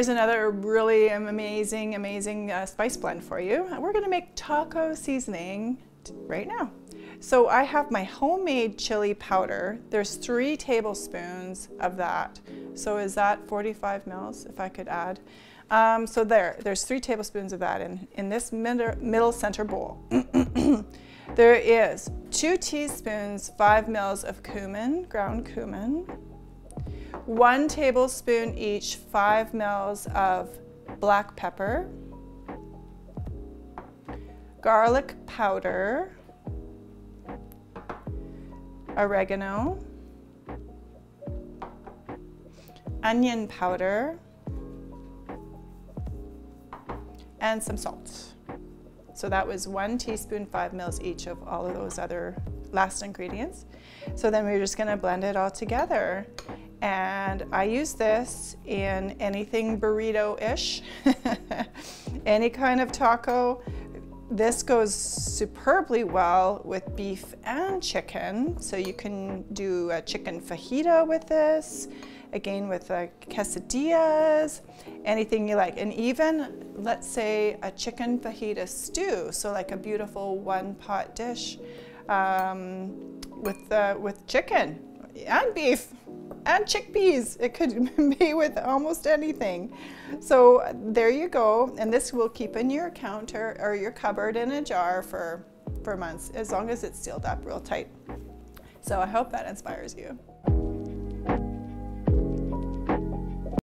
Here's another really amazing spice blend for you. We're gonna make taco seasoning right now. So I have my homemade chili powder. There's 3 tablespoons of that. So is that 45 mils, if I could add? So there's 3 tablespoons of that in this middle center bowl. There is 2 teaspoons, 5 mils of cumin, ground cumin, 1 tablespoon each, 5 mils of black pepper, garlic powder, oregano, onion powder, and some salt. So that was 1 teaspoon, 5 mils each of all of those other last ingredients. So then we're just gonna blend it all together. And I use this in anything burrito-ish, any kind of taco. This goes superbly well with beef and chicken. So you can do a chicken fajita with this, again with quesadillas, anything you like. And even, let's say, a chicken fajita stew. So like a beautiful one-pot dish with chicken and beef and chickpeas. It could be with almost anything. So there you go. And this will keep in your counter or your cupboard in a jar for months, as long as it's sealed up real tight. So I hope that inspires you.